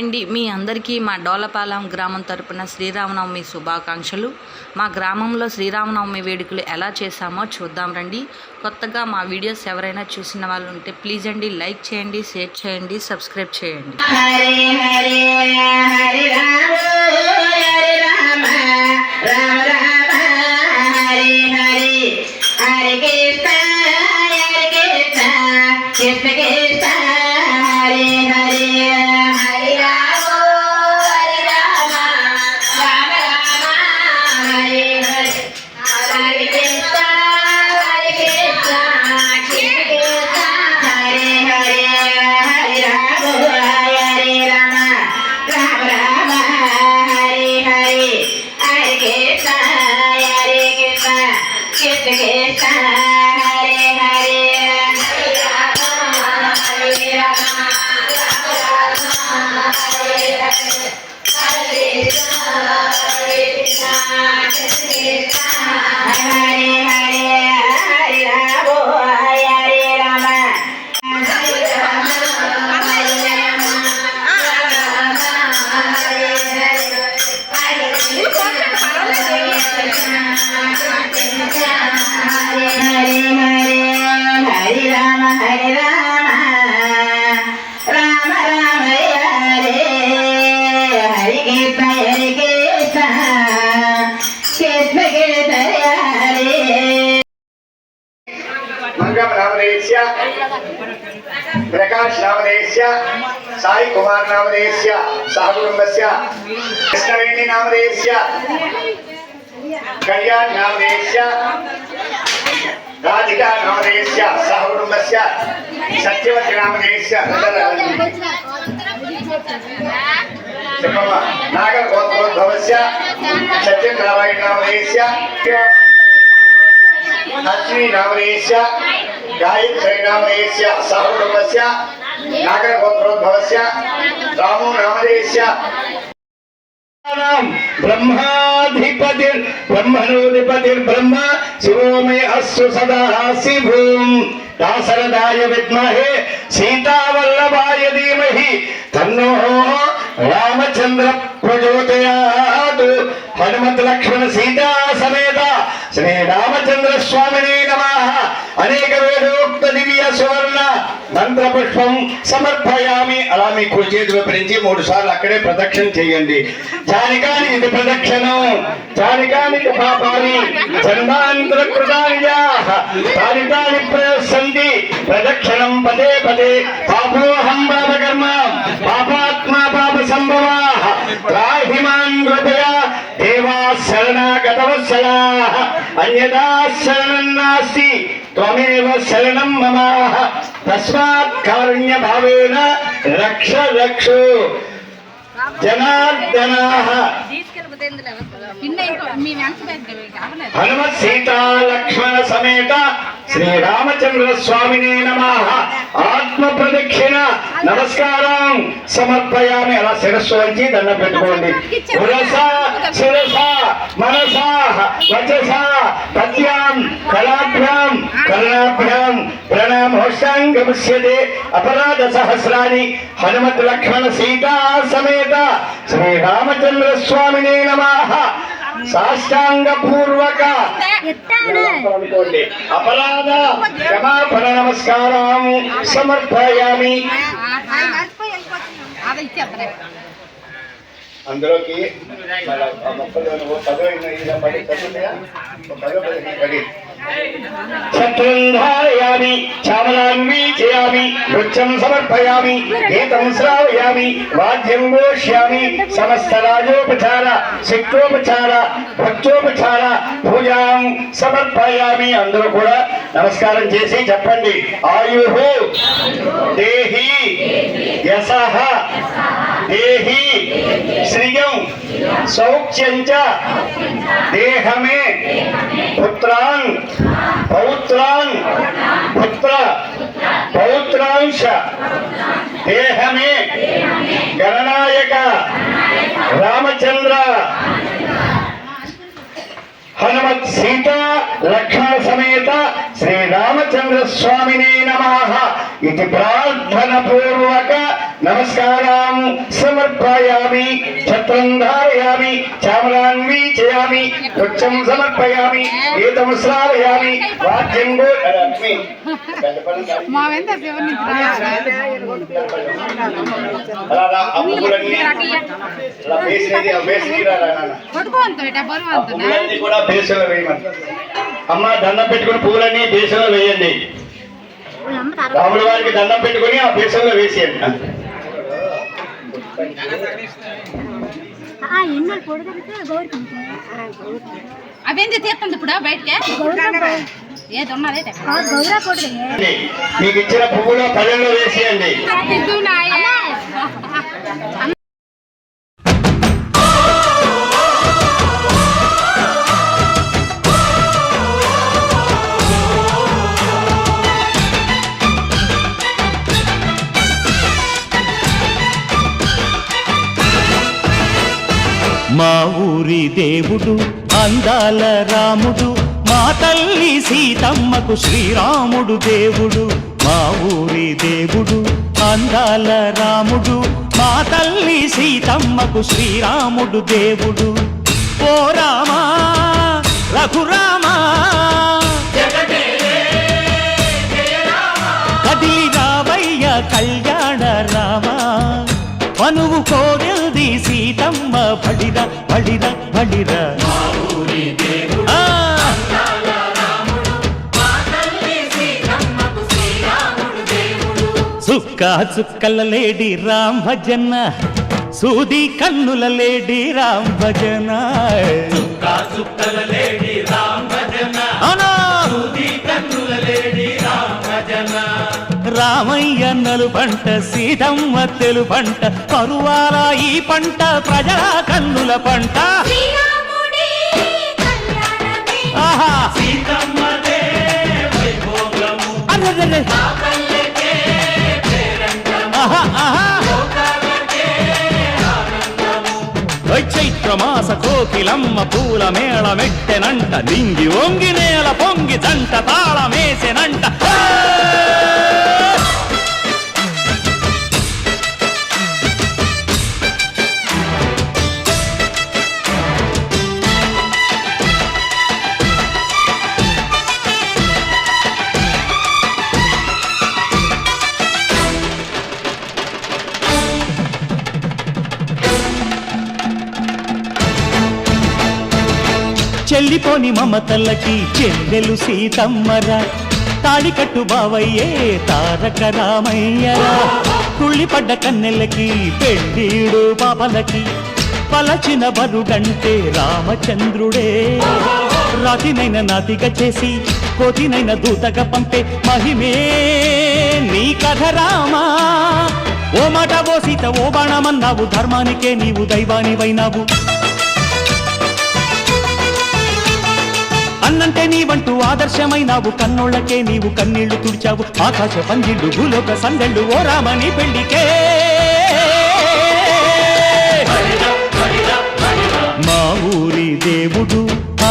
అండి, మీ అందరికీ మా డోలపాలెం గ్రామం తరపున శ్రీరామనవమి శుభాకాంక్షలు. మా గ్రామంలో శ్రీరామనవమి వేడుకలు ఎలా చేశామో చూద్దాం రండి. కొత్తగా మా వీడియోస్ ఎవరైనా చూసిన వాళ్ళు ఉంటే ప్లీజ్ అండి లైక్ చేయండి, షేర్ చేయండి, సబ్స్క్రైబ్ చేయండి. హరే హరే హరే రామ హరే రామ రామ రామ హరే హరే హరే కృష్ణ హరే కృష్ణ కృష్ణ కృష్ణ హరే హరే హరే రామ హరే రామ రామ రామ హరే హరే హరే కృష్ణ హరే కృష్ణ కృష్ణ కృష్ణ హరే హరే హరే రామ హరే రామ రామ రామ హరే హరే హరే కృష్ణ హరే కృష్ణ కృష్ణ కృష్ణ హరే హరే హరే రామ హరే రామ రామ రామ హరే హరే హరే కృష్ణ హరే కృష్ణ కృష్ణ కృష్ణ హరే హరే హరే రామ హరే రామ హరే రామ హరే రామ రామ రామ హరే హరే హరే కృష్ణ హరే కృష్ణ హరే హరే హరే రామ హరే రామ రామ రామ హరే హరే కృష్ణ హరే కృష్ణ కృష్ణ కృష్ణ హరే मंगम नामधेयस्य प्रकाश नामधेयस्य साई कुमार नामधेयस्य सहकुटुम्बस्य कृष्णवेणी नामधेयस्य कल्याण नामधेयस्य राधिका नामधेयस्य सहकुटुम्बस्य सत्यवती नामधेयस्य नागर गोत्रोद्भवस्य सत्यनारायण नामधेयस्य अश्विनी नामधेयस्य गायत्री नामधेयस्य सहकुटुम्बस्य नागर गोत्रोद्भवस्य रामू नामधेयस्य ब्रह्माधिपतिर् ब्रह्मणोधिपतिर्ब्रह्म शिवो मे अस्तु सदा शिवों दाशरथाय विद्महे सीतावल्लभाय धीमहि तन्नो रामचंद्र प्रचोदयात्। हनुमत लक्ष्मण सीता समेत श्री रामचंद्र स्वामिने नमः। అనేక వేదోక్త దివ్య సువర్ణ మంత్ర పుష్పం సమర్పయామి. అలా మీ కుడి చేతిలో పెరించి 3 సార్లు అక్కడే ప్రదక్షిణ చేయండి. జానికాని ఇది ప్రదక్షిణం జానికాని పాపాని జన్మాంతర కృతానియాః తాని తాని ప్రయస్సంతి ప్రదక్షిణం పదే పదే. పాపోహం పాపకర్మ పాపాత్మా పాప సంభవాః త్రాహి మాం కృపయా దేవా శరణాగతవత్సలాః అన్యదా శరణం నాస్తి త్వమేవ శరణం మమ. తస్మాత్ కారుణ్య భావేన రక్ష రక్షో జనార్దనాః. హనుమత్ సీతా లక్ష్మణ సమేత శ్రీ రామచంద్ర స్వామినే నమః. ఆత్మ ప్రదక్షిణ నమస్కారం సమర్పయామి. అలా శిరస్సు వంచి దండం పెట్టుకోండి. పురసా శిరసా మనసా వచసా పద్యాం కళాభ్యాం కర్ణాభ్యాం ప్రణామోష్టాంగముష్యతే అపరాధ సహస్రాన్ని. హనుమత్ లక్ష్మణ సీతా సమేత శ్రీ రామచంద్ర స్వామినే నమః. సాష్టాంగ పూర్వక అపరాధ క్షమాపణ నమస్కారం సమర్పయామి. అందులోకి ఛత్రంధారయామి చామలాన్వీచయామి నృత్యం సమర్పయామి గీతం శ్రావయామి వాద్యం ఘోష్యామి సమస్త రాజోపచార శక్తోపచార భక్తోపచార పూజాం సమర్పయామి. అందరూ కూడా నమస్కారం చేసి చెప్పండి. ఆయుః దేహి యశః దేహి శ్రియం సౌఖ్యం చ దేహమే పుత్రాన్ పౌత్రాన్ పుత్ర పౌత్రాంశ దేహమే గణనాయక రామచంద్ర హనుమత్ సీతా లక్ష్మణ సమేత శ్రీ రామచంద్ర స్వామినే నమః. ఇది ప్రార్థన పూర్వక నమస్కారం సమర్పయామి ఛత్రం ధారయామి చామరాన్వి చేయామి వృక్షం సమర్పయామి గీతం శ్రావయామి వాద్యం కూడా బేసలో వేయమని అమ్మ దండం పెట్టుకుని పువ్వులన్నీ బేసలో వేయండి. రాముల వారికి దండం పెట్టుకుని ఆ బేసంలో వేసేయండి. అవేంది తీస్తుంది ఇప్పుడు బయటకే ఏది ఉన్నదైతే మీకు ఇచ్చిన పువ్వులో పళ్ళెంలో వేసేయండి. మా ఊరి దేవుడు అందాల రాముడు, మా తల్లి సీతమ్మకు శ్రీరాముడు దేవుడు. మా ఊరి దేవుడు అందాల రాముడు, మా తల్లి సీతమ్మకు శ్రీరాముడు దేవుడు. ఓ రామా రఘురామా కదిలి రావయ్య కళ్యాణ రామా, మనువు కోరింది సీతమ్మ బడిరా బడిరా బడిరా. చుక్క చుక్కల లేడి రామ్ భజన, సూది కన్నుల లేడి రామ్ భజన. చుక్కల లేడి రామ్ భజన, సూది కన్నుల లేడి రామ్ భజన. రామయ్య నలు పంట సీతమ్మ తెలు పంట, పరువాల ఈ పంట ప్రజల కన్నుల పంట. ఆహా చైత్రమాస కోకిలమ్మ పూల మేళ మెట్టెనంట, నింగి ఒంగి నేల పొంగి జంట తాళమేసెనంట. చెల్లిపోని మమతలకి చెల్లెలు సీతమ్మరా, తాళికట్టు బావయ్యే తారక రామయ్యరా. తుళ్ళిపడ్డ కన్నెలకి పెళ్ళీడు పాపలకి, పలచిన బరుగంటే రామచంద్రుడే. రాతినైన నాతిగా చేసి కోతినైన దూతగా పంపే మహిమే నీ కథ రామా. ఓ మాట ఓ సీత ఓ బాణమన్నావు, ధర్మానికే నీవు దైవానివైనావు. అన్నంటే నీవంటూ ఆదర్శమైనావు, కన్నోళ్ళకే నీవు కన్నీళ్లు తుడిచావు. ఆకాశ పందిళ్ళు భూలోక సందళ్ళు ఓ రామని పెళ్లికే. మా ఊరి దేవుడు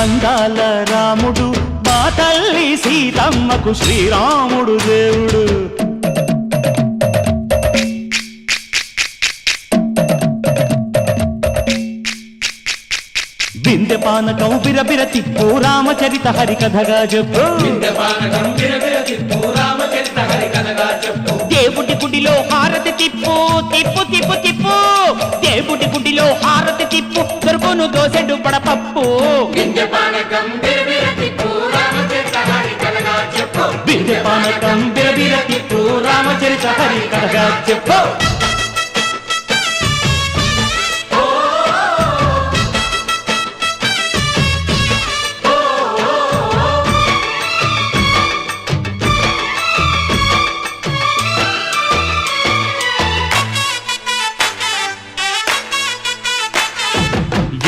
అందాల రాముడు, మా తల్లి సీతమ్మకు శ్రీరాముడు దేవుడు. బిందె పానకం బిరబిర తిప్పు రామచరిత హరికథగా చెప్పు. దేవుడి గుడిలో హారతి తిప్పు తిప్పు తిప్పు తిప్పు, దేవుడి గుడిలో హారతి తిప్పు, దొరుకును దోసెడు పడపప్పు. బిందె పానకం బిరబిర తిప్పు రామచరిత హరికథగా చెప్పు.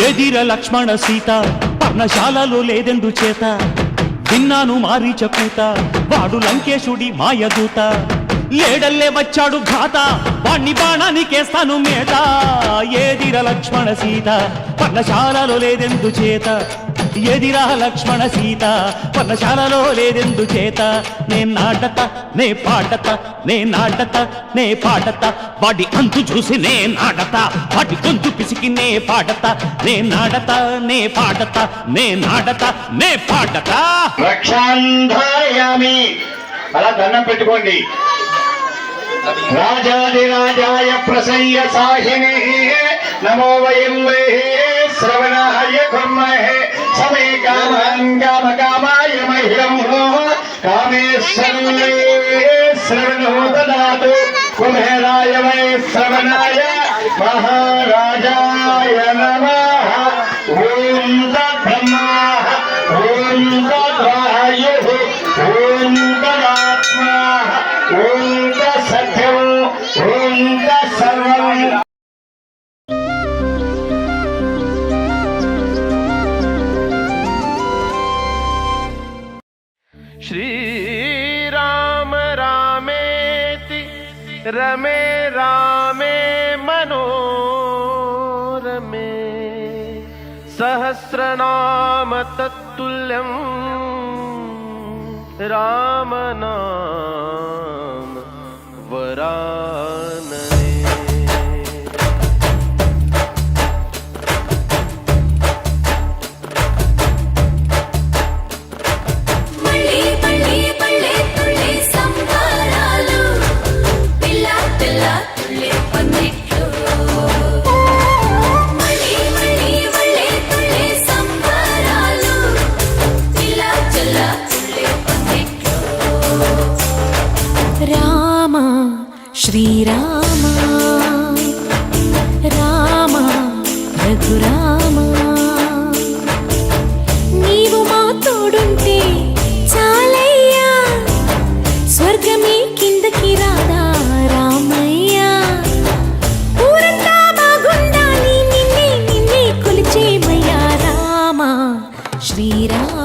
ఎదిర లక్ష్మణ సీత పర్ణశాలలో లేదెందు చేత, విన్నాను మారీచ కూత వాడు లంకేశుడి మాయదూత. లేడల్లే వచ్చాడు ఘాత వాణ్ణి బాణానికేస్తాను మేత. ఏదిర లక్ష్మణ సీత పర్ణశాలలో లేదెందు చేత, ఎదిరా లక్ష్మణ సీత పర్ణశాలలో లేదెందు చేత నే నాటత నే పాటత నే నాటత నే పాటత వాడి అంతు చూసి నే నాటత వాటి గొంతు పిసికి నే పాటత నే నాటత నే పాటత నే నాటత నే పాటత. రక్షాంధారయామి అలా దండం పెట్టుకోండి. రాజాదిరాజాయ ప్రసయ్య సాహినే నమో వయం వై శ్రవణాయ కుర్మహే సమే కామాన్ కామ కామాయ మహ్యం కామేశ్వరే శ్రవణో దదాతు కుబేరాయ వై శ్రవణాయ మహారాజాయ నమః. ఓం తద్బ్రహ్మా ఓం తద్వాయుః ఓం తదాత్మా ఓం తత్సత్యం ఓం తత్సర్వం. श्रीराम रामेति रमे रामे मनोरमे सहस्रनाम तत्तुल्यं रामनाम वरानने. రామ శ్రీరామ రామ రఘురామ నీవు మా తోడుంటే చాలయ్యా స్వర్గమే కిందకి రాదా రామయ్యా ఊరంతా బాగుండాలి నిన్నే నిన్నే కొలిచేమయ్యా రామ శ్రీరామ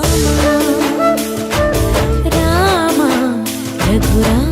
రామ రఘురామ.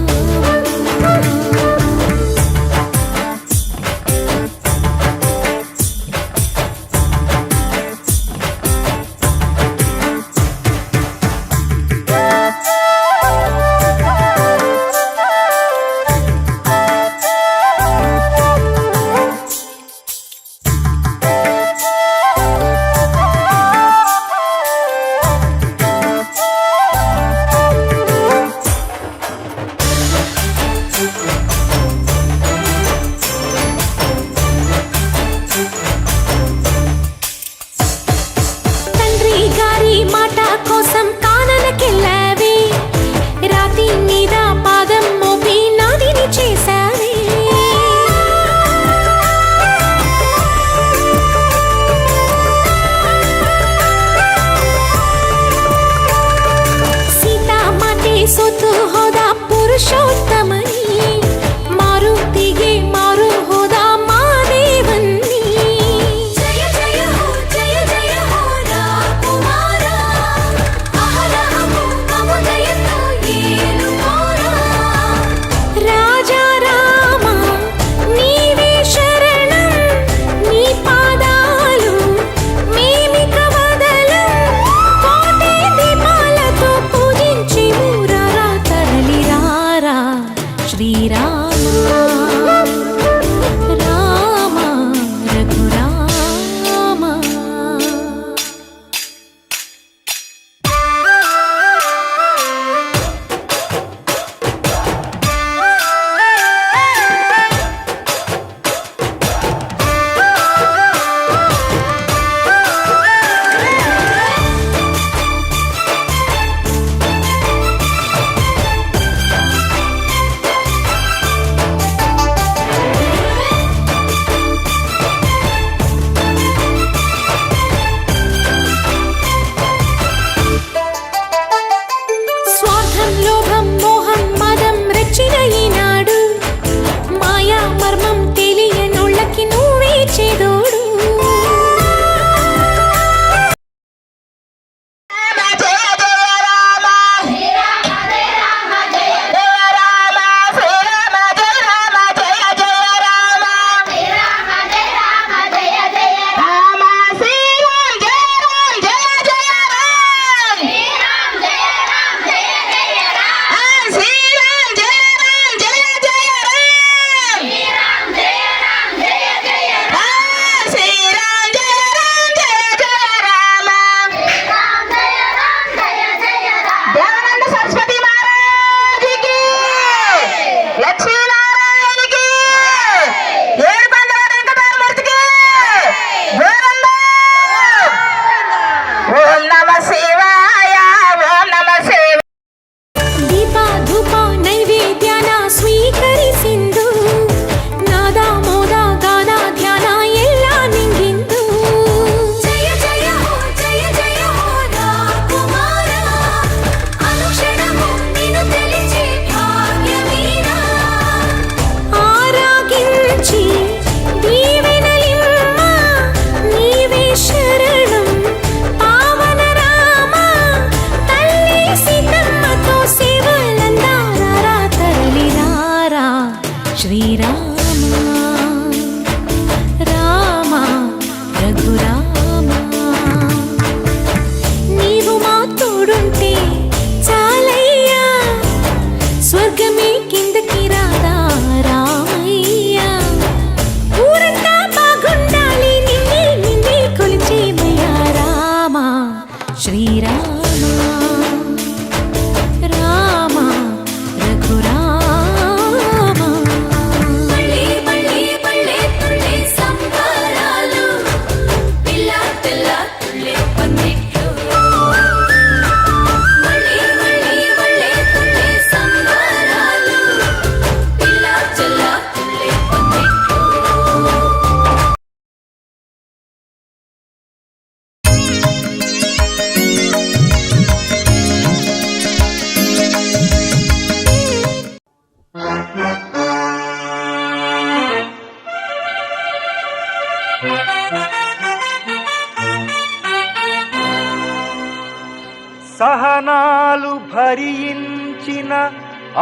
హరించిన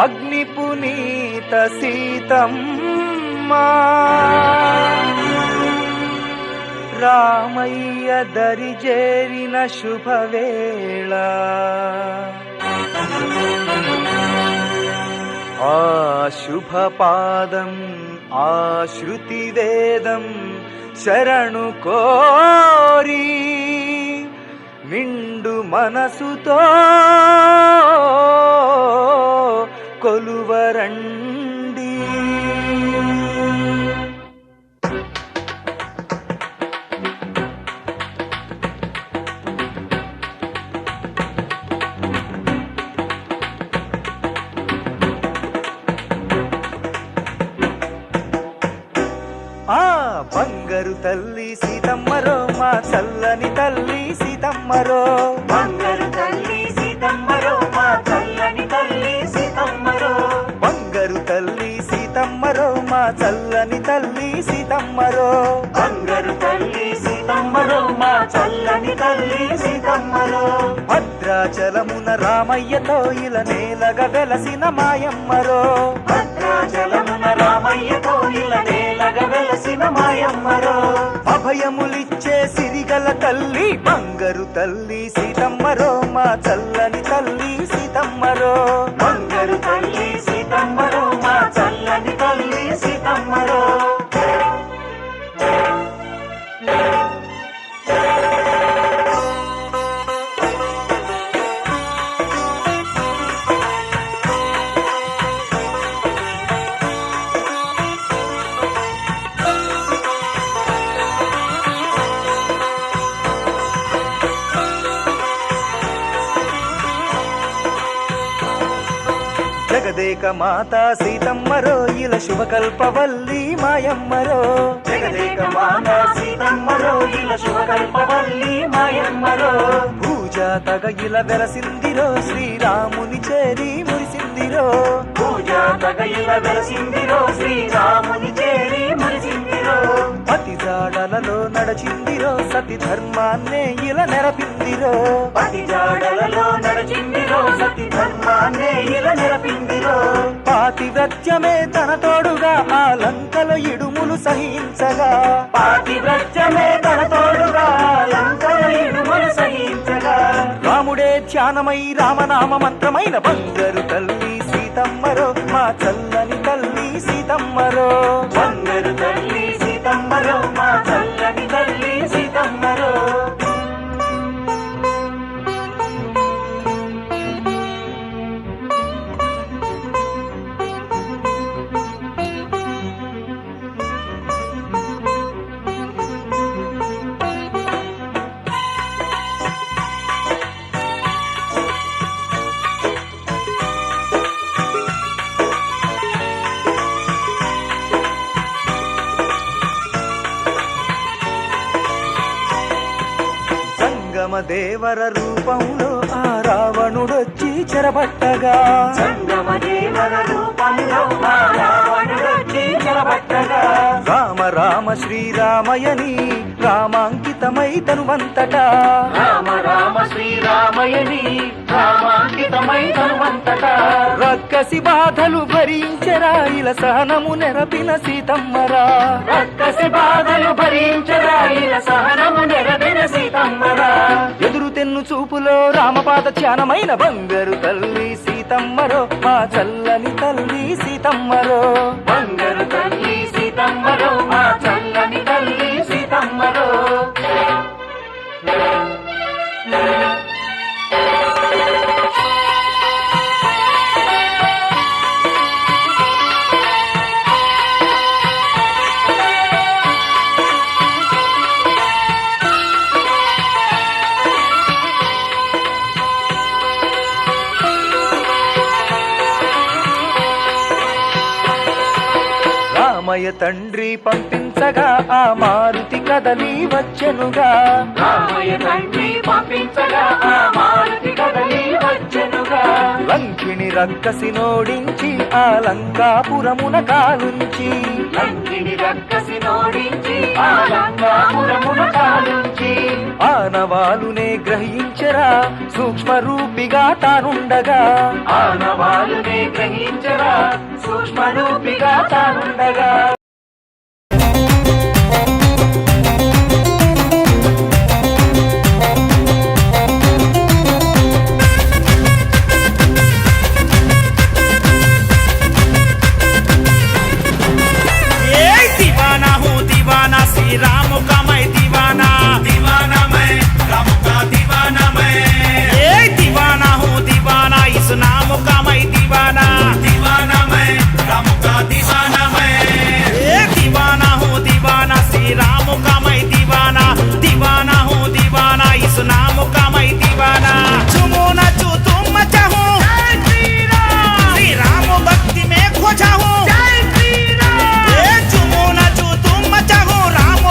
అగ్ని పునీత సీతమ్మ రామయ్య దరిజేరిన శుభవేళ ఆ శుభపాదం ఆ శృతి వేదం శరణు కోరి నిండు మనసుతో కొలువరండి. ఆ బంగారు తల్లి సీతమ్మరో మా చల్లని తల్లి సీతమ్మరో బంగారు తల్లి సీతమ్మరో మా చల్లని తల్లి సీతమ్మరో బంగారు తల్లి సీతమ్మరో మా చల్లని తల్లి సీతమ్మరో బంగారు తల్లి సీతమ్మరో మా చల్లని తల్లి సీతమ్మరో భద్రాచలమున రామయ్యతో ఇలా నేలగా వెలసిన మాయమ్మరో భద్రాచలమున రామయ్యతో ఇలా నేలగా వెలసిన మాయమ్మరో అభయములిచ్చే సిరిగల తల్లి బంగారు తల్లి సీతమ్మరో మా చల్లని తల్లి సీతమ్మరో బంగారు తల్లి సీతమ్మరో మా చల్లని తల్లి సీతమ్మరో జగదేక మాతా సీతమ్మరో ఇలా శుభకల్పవల్లి మాయమ్మరో జగదేక మాతా సీతమ్మరో ఇలా శుభకల్పవల్లి మాయమ్మరో పూజా తగ ఇలా వెలసిందిరో శ్రీరాముని చేరి మురిసిందిరో పూజా తగ ఇలా వెలసిందిరో శ్రీరాముని చేరి మురిసిందిరో పతి జాడలలో నడచిందిరో సతి ధర్మాన్నే ఇలా నెరపిందిరో పతి జాడలలో నడచిందిరో సతి ధర్మాన్నే ఇలా నెరపిందిరో పాతివ్రత్యమే తన తోడుగా ఆ లంకలో ఇడుములు సహించగా పాతివ్రత్యమే తన తోడుగా లంకలో ఇడుములు సహించగా రాముడే ధ్యానమై రామనామ మంత్రమైన బంగారు తల్లి సీతమ్మరో మా చల్లని తల్లి సీతమ్మరో బంగారు తల్లి సీతమ్మరో మా చల్లని తల్లి సీతమ్మరో దేవర రూపంలో ఆ రావణుడొచ్చి చెరబట్టగా దేవర రూపంలో ఆ రావణుడొచ్చి చెరబట్టగా రామ రామ శ్రీరామయని రామాంకితమై తనువంతటా రామ రామ శ్రీరామయని రామాంకితమై తనువంతటా రక్కసి బాధలు భరించరా ఇలా సహనము నెరపిన సీతమ్మరా రక్కసి బాధలు భరించరా ఇలా సహనము నెరపిన సీతమ్మరా ఎదురు తెన్ను చూపులో రామపాద ధ్యానమైన బంగారు తల్లి సీతమ్మరో మా చల్లని తల్లి సీతమ్మరో బంగారు తల్లి సీతమ్మరో మా చల్లని తల్లి సీతమ్మరో రామయ్య తండ్రి పంపించగా ఆ మారుతి కదలి వచ్చెనుగా రామయ్య తండ్రి పంపించగా ఆ మారుతి కదలి వచ్చెనుగా లంకిని రక్కసి నోడించి ఆ లంకాపురమున కాలుంచి ఆనవాలునే గ్రహించరా సూక్ష్మరూపిగా తానుండగా दीवाना हूँ दीवाना श्री राम का मैं दीवाना दीवाना मैं राम का दीवाना मैं दीवाना हूँ दीवाना इस नाम का मैं दीवाना दीवाना मैं राम का दीवाना मैं दीवाना हूँ दीवाना श्री राम का मैं दीवाना दीवाना हूँ दीवाना इस नाम का मैं दीवाना चुमो न चू तुम चाहूँ श्री राम भक्ति में खोजा हूँ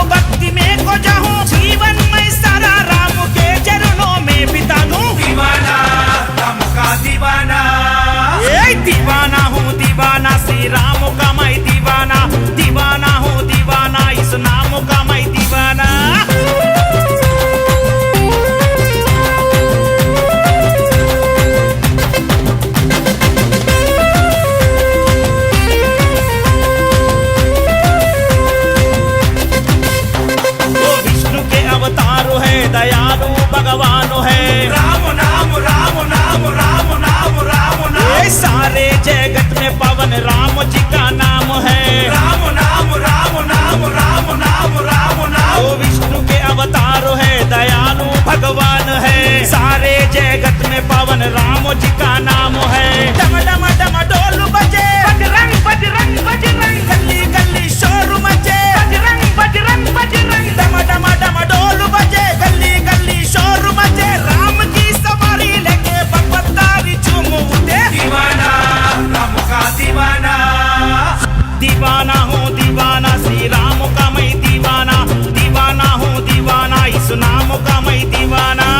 भक्ति में खो जाऊं जीवन में सारा राम के चरणों में बिता दूं दीवाना राम का दीवाना दीवाना हूँ दीवाना श्री राम का मैं दीवाना दीवाना हूँ दीवाना इस नाम का मैं दीवाना दयालु भगवान है राम नाम राम नाम राम नाम राम नाम सारे जगत में पवन राम जी का नाम है राम नाम राम नाम राम नाम राम नाम वो विष्णु के अवतार है दयालु भगवान है सारे जगत में पवन राम जी का नाम है डम डम डम डोल बजे बजरंग बजरंग बजरंग गली गली शोर मचे बजरंग बजरंग बजरंग डम डम डम डोल बजे गली गली शोर मचे राम की सवारी लेके बकतारी झूम उठे दीवाना राम का दीवाना दीवाना हूँ दीवाना श्री राम का मैं दीवाना दीवाना हूँ दीवाना इस नाम का मैं दीवाना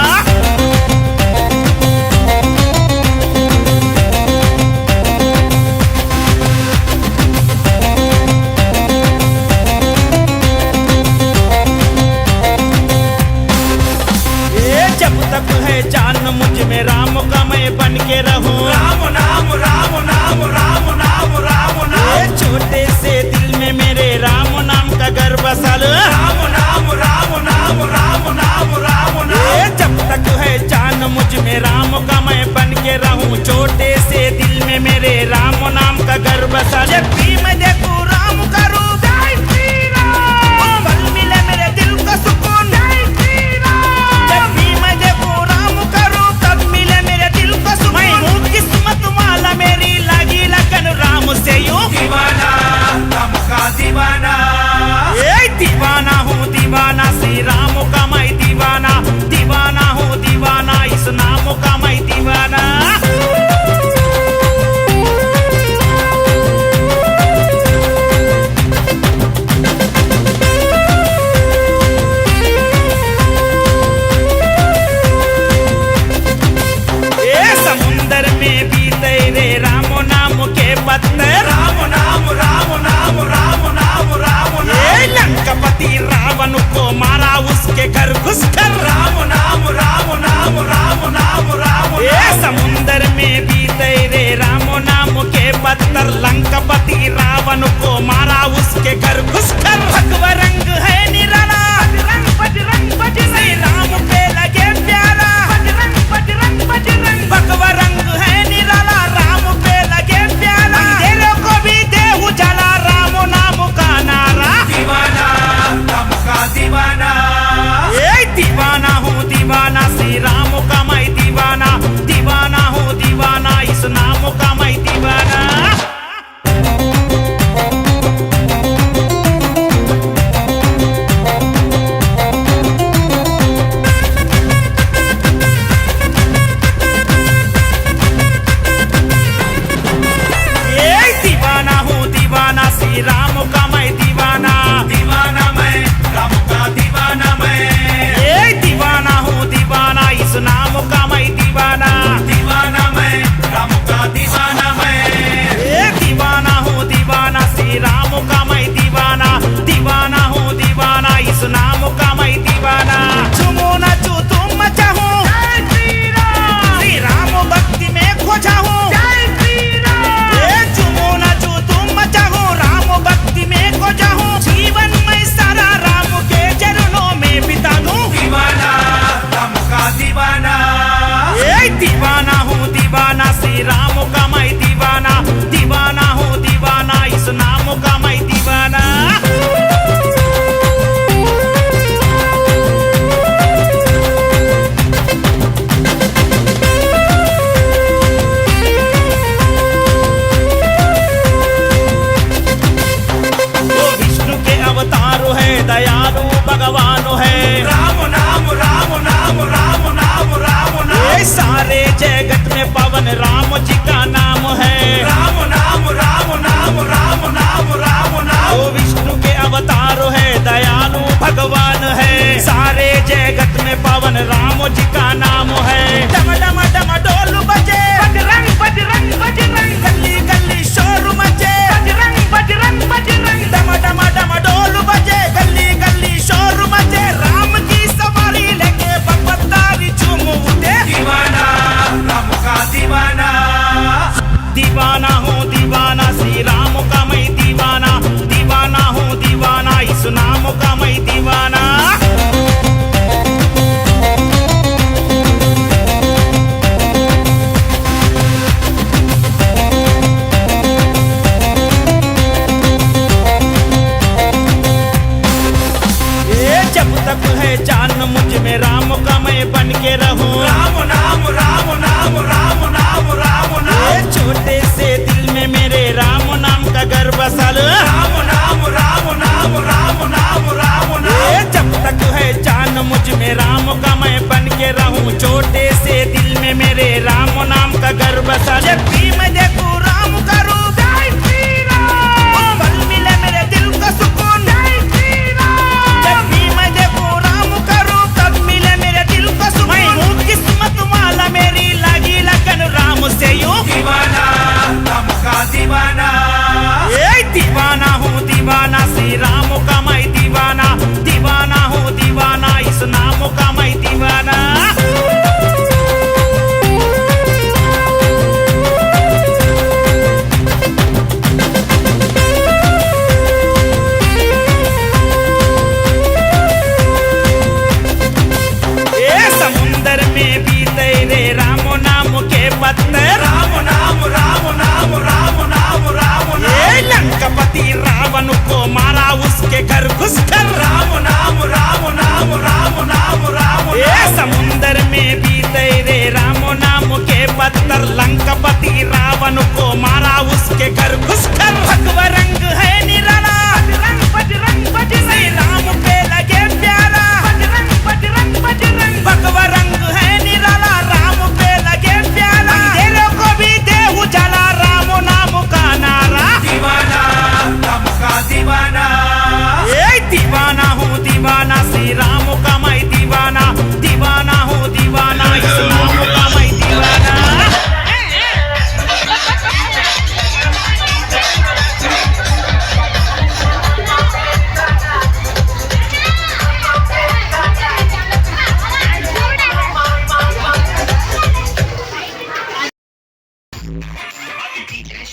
जब तक है जान मुझ में राम का मैं बन के रहूं राम नाम राम नाम राम नाम राम नाम छोटे से दिल में मेरे राम नाम का घर बसा लो राम नाम राम नाम राम नाम राम नाम जब तक है जान मुझ में राम का मैं बन के रहूं छोटे से दिल में मेरे राम नाम का घर बसा जब भी मैं देखूं राम का रूप पल मिले मेरे दिल को सुकून जब भी मैं देखूं राम का रूप तब मिले मेरे दिल को सुकून मैं हूँ किस्मत वाला मेरी लगी लगन राम से यूं दीवाना राम का दीवाना दीवाना हूँ दीवाना श्री राम का मैं दीवाना दीवाना हूँ दीवाना इस नाम का मैं दीवाना समुंदर में भी तेरे राम नाम के पत्थर राम नाम राम नाम राम नाम राम नाम लंकापति रावण को मारा उसके घर घुसकर राम नाम राम नाम राम नाम राम समुंदर में भी तेरे राम नाम के पत्थर लंकापति रावण को मारा उसके घर घुसकर भगवा रंग है निराला बजरंग बजरंग बजरंग राम पे लगे प्यारा बजरंग बजरंग बजरंग भगवा रंग है निराला राम पे लगे प्यारा अंधेरों को भी दे उजाला राम नाम का नारा दीवाना राम का दीवाना दीवाना हूँ दीवाना श्री राम का मैं दीवाना दीवाना हूँ दीवाना इस नाम का मैं दीवाना DJ